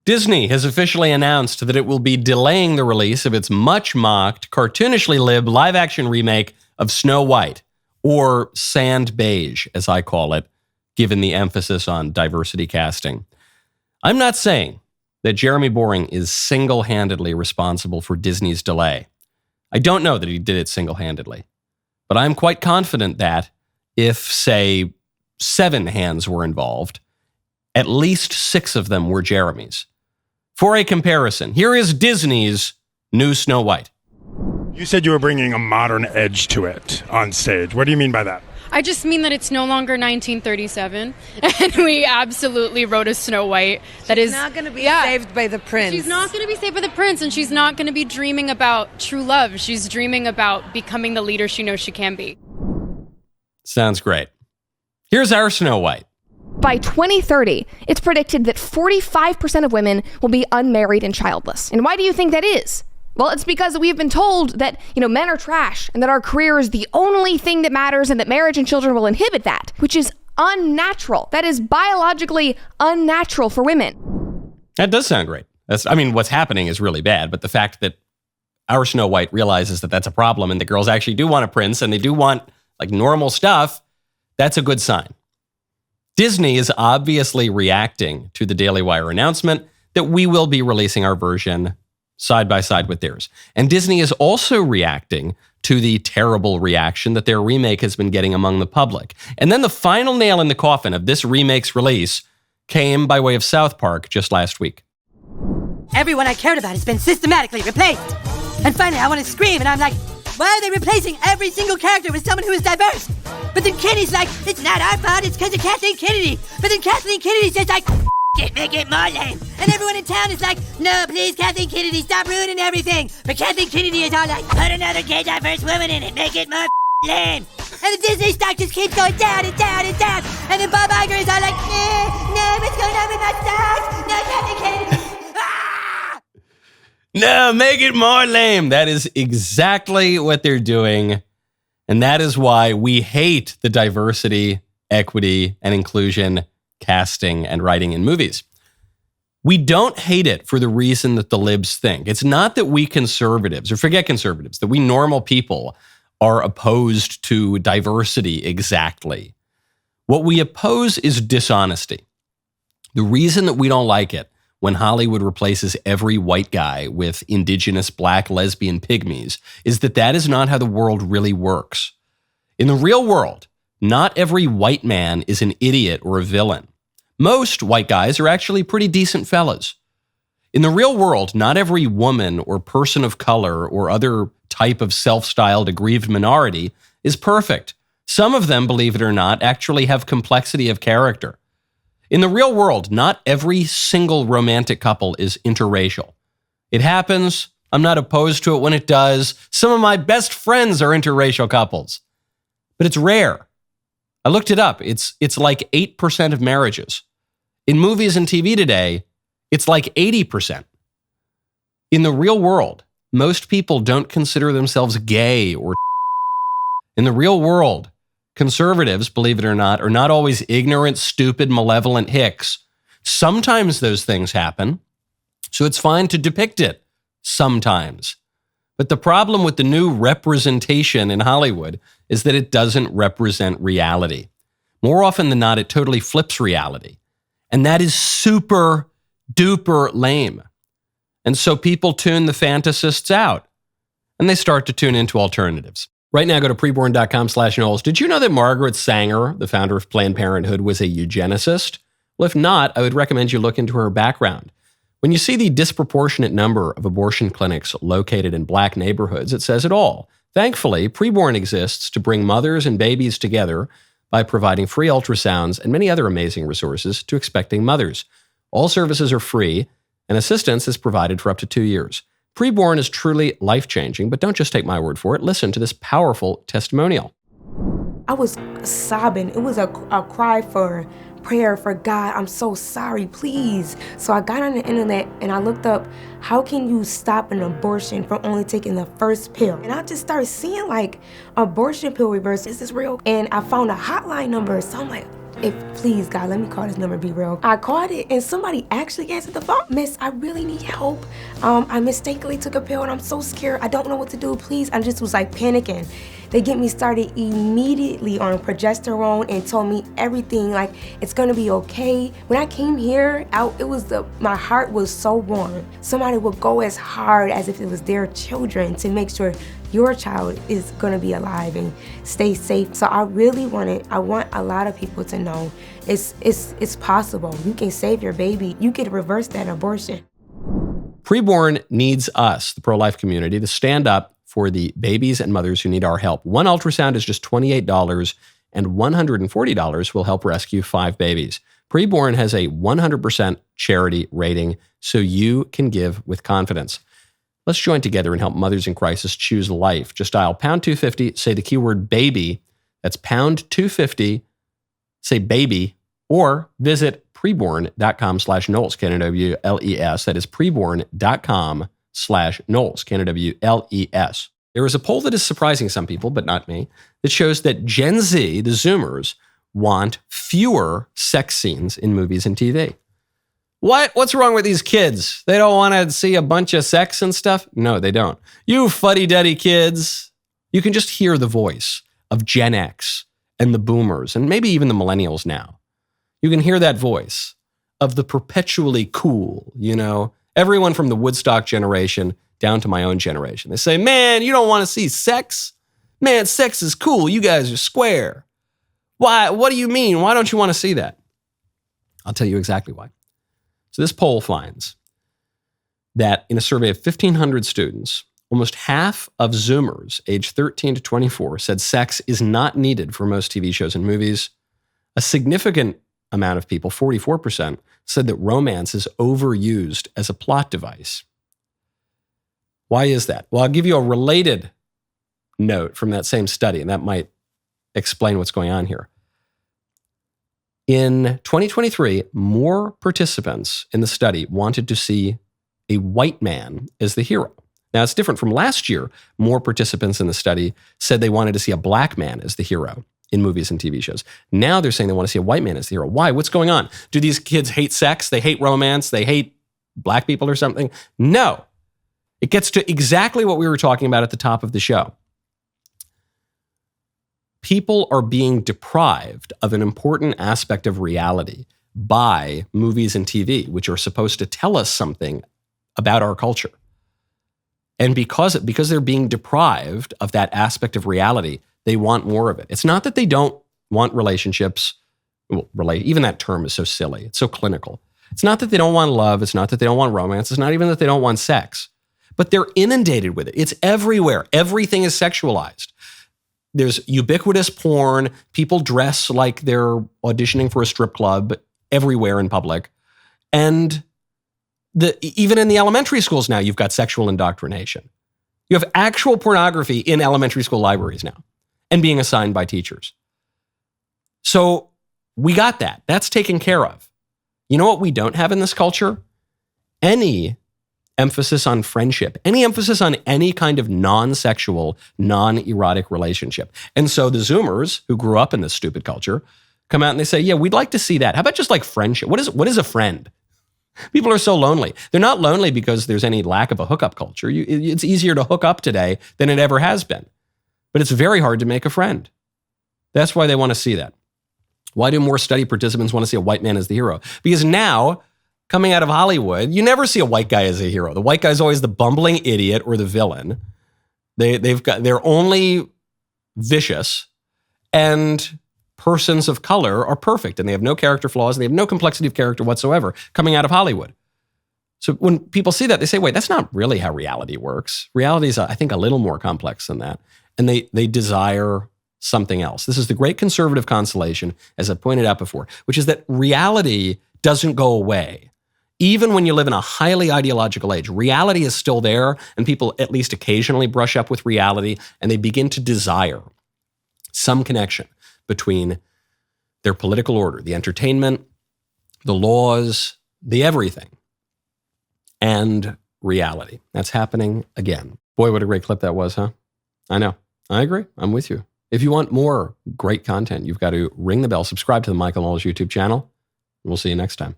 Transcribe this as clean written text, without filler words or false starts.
Disney has officially announced that it will be delaying the release of its much-mocked, cartoonishly libbed live-action remake of Snow White, or Sand Beige, as I call it, given the emphasis on diversity casting. I'm not saying that Jeremy Boring is single-handedly responsible for Disney's delay. I don't know that he did it single-handedly, but I'm quite confident that if, say, 7 hands were involved, at least 6 of them were Jeremy's. For a comparison, here is Disney's new Snow White. You said you were bringing a modern edge to it on stage. What do you mean by that? I just mean that it's no longer 1937, and we absolutely wrote a Snow White that is not going to be saved by the prince. She's not going to be saved by the prince, and she's not going to be dreaming about true love. She's dreaming about becoming the leader she knows she can be. Sounds great. Here's our Snow White. By 2030, it's predicted that 45% of women will be unmarried and childless. And why do you think that is? Well, it's because we've been told that, men are trash and that our career is the only thing that matters and that marriage and children will inhibit that, which is unnatural. That is biologically unnatural for women. That does sound great. What's happening is really bad, but the fact that our Snow White realizes that that's a problem and the girls actually do want a prince and they do want normal stuff, that's a good sign. Disney is obviously reacting to the Daily Wire announcement that we will be releasing our version side by side with theirs. And Disney is also reacting to the terrible reaction that their remake has been getting among the public. And then the final nail in the coffin of this remake's release came by way of South Park just last week. Everyone I cared about has been systematically replaced. And finally I want to scream and I'm like, why are they replacing every single character with someone who is diverse? But then Kenny's like, it's not our fault, it's because of Kathleen Kennedy. But then Kathleen Kennedy says make it more lame. And everyone in town is like, no, please, Kathleen Kennedy, stop ruining everything. But Kathleen Kennedy is all like, put another gay diverse woman in it, make it more lame. And the Disney stock just keeps going down and down and down. And then Bob Iger is all like, no, what's going on with my stocks? No, Kathleen Kennedy. No, make it more lame. That is exactly what they're doing. And that is why we hate the diversity, equity, and inclusion casting and writing in movies. We don't hate it for the reason that the libs think. It's not that we conservatives, or forget conservatives, that we normal people are opposed to diversity exactly. What we oppose is dishonesty. The reason that we don't like it when Hollywood replaces every white guy with indigenous black lesbian pygmies is that is not how the world really works. In the real world, not every white man is an idiot or a villain. Most white guys are actually pretty decent fellas. In the real world, not every woman or person of color or other type of self-styled aggrieved minority is perfect. Some of them, believe it or not, actually have complexity of character. In the real world, not every single romantic couple is interracial. It happens. I'm not opposed to it when it does. Some of my best friends are interracial couples. But it's rare. I looked it up. It's like 8% of marriages. In movies and TV today, it's like 80%. In the real world, most people don't consider themselves gay or in the real world, conservatives, believe it or not, are not always ignorant, stupid, malevolent hicks. Sometimes those things happen, so it's fine to depict it sometimes. But the problem with the new representation in Hollywood is that it doesn't represent reality. More often than not, it totally flips reality. And that is super duper lame. And so people tune the fantasists out and they start to tune into alternatives. Right now, go to preborn.com/Knowles. Did you know that Margaret Sanger, the founder of Planned Parenthood, was a eugenicist? Well, if not, I would recommend you look into her background. When you see the disproportionate number of abortion clinics located in black neighborhoods, it says it all. Thankfully, Preborn exists to bring mothers and babies together by providing free ultrasounds and many other amazing resources to expecting mothers. All services are free, and assistance is provided for up to 2 years. Preborn is truly life-changing, but don't just take my word for it. Listen to this powerful testimonial. I was sobbing. It was a cry for prayer for God. I'm so sorry, please. So I got on the internet and I looked up, how can you stop an abortion from only taking the first pill? And I just started seeing abortion pill reverse. Is this real? And I found a hotline number. So I'm like, Please, God, let me call this number, be real. I called it, and somebody actually answered the phone. Miss, I really need help. I mistakenly took a pill, and I'm so scared. I don't know what to do. Please, I just was like panicking. They get me started immediately on progesterone and told me everything, like, it's gonna be okay. When I came here, my heart was so warm. Somebody would go as hard as if it was their children to make sure your child is gonna be alive and stay safe. So I want a lot of people to know it's possible. You can save your baby. You can reverse that abortion. Preborn needs us, the pro-life community, to stand up for the babies and mothers who need our help. One ultrasound is just $28, and $140 will help rescue 5 babies. Preborn has a 100% charity rating, so you can give with confidence. Let's join together and help mothers in crisis choose life. Just dial pound 250, say the keyword baby. That's pound 250, say baby, or visit preborn.com/Knowles, Knowles. That is preborn.com/Knowles, Knowles. There is a poll that is surprising some people, but not me, that shows that Gen Z, the Zoomers, want fewer sex scenes in movies and TV. What's wrong with these kids? They don't want to see a bunch of sex and stuff? No, they don't. You fuddy-duddy kids. You can just hear the voice of Gen X and the boomers, and maybe even the millennials now. You can hear that voice of the perpetually cool, everyone from the Woodstock generation down to my own generation. They say, man, you don't want to see sex? Man, sex is cool. You guys are square. Why? What do you mean? Why don't you want to see that? I'll tell you exactly why. So this poll finds that in a survey of 1,500 students, almost half of Zoomers aged 13 to 24 said sex is not needed for most TV shows and movies. A significant amount of people, 44%, said that romance is overused as a plot device. Why is that? Well, I'll give you a related note from that same study, and that might explain what's going on here. In 2023, more participants in the study wanted to see a white man as the hero. Now, it's different from last year. More participants in the study said they wanted to see a black man as the hero in movies and TV shows. Now they're saying they want to see a white man as the hero. Why? What's going on? Do these kids hate sex? They hate romance? They hate black people or something? No. It gets to exactly what we were talking about at the top of the show. People are being deprived of an important aspect of reality by movies and TV, which are supposed to tell us something about our culture. And because they're being deprived of that aspect of reality, they want more of it. It's not that they don't want relationships. Even that term is so silly. It's so clinical. It's not that they don't want love. It's not that they don't want romance. It's not even that they don't want sex. But they're inundated with it. It's everywhere. Everything is sexualized. There's ubiquitous porn. People dress like they're auditioning for a strip club everywhere in public. And even in the elementary schools now, you've got sexual indoctrination. You have actual pornography in elementary school libraries now and being assigned by teachers. So we got that. That's taken care of. You know what we don't have in this culture? Any emphasis on friendship, any emphasis on any kind of non-sexual, non-erotic relationship. And so the Zoomers, who grew up in this stupid culture, come out and they say, yeah, we'd like to see that. How about just like friendship? What is a friend? People are so lonely. They're not lonely because there's any lack of a hookup culture. It's easier to hook up today than it ever has been. But it's very hard to make a friend. That's why they want to see that. Why do more study participants want to see a white man as the hero? Because now, coming out of Hollywood, you never see a white guy as a hero. The white guy is always the bumbling idiot or the villain. They're only vicious, and persons of color are perfect, and they have no character flaws, and they have no complexity of character whatsoever coming out of Hollywood. So when people see that, they say, wait, that's not really how reality works. Reality is, I think, a little more complex than that. And they desire something else. This is the great conservative consolation, as I pointed out before, which is that reality doesn't go away. Even when you live in a highly ideological age, reality is still there, and people at least occasionally brush up with reality, and they begin to desire some connection between their political order, the entertainment, the laws, the everything, and reality. That's happening again. Boy, what a great clip that was, huh? I know. I agree. I'm with you. If you want more great content, you've got to ring the bell, subscribe to the Michael Knowles YouTube channel, and we'll see you next time.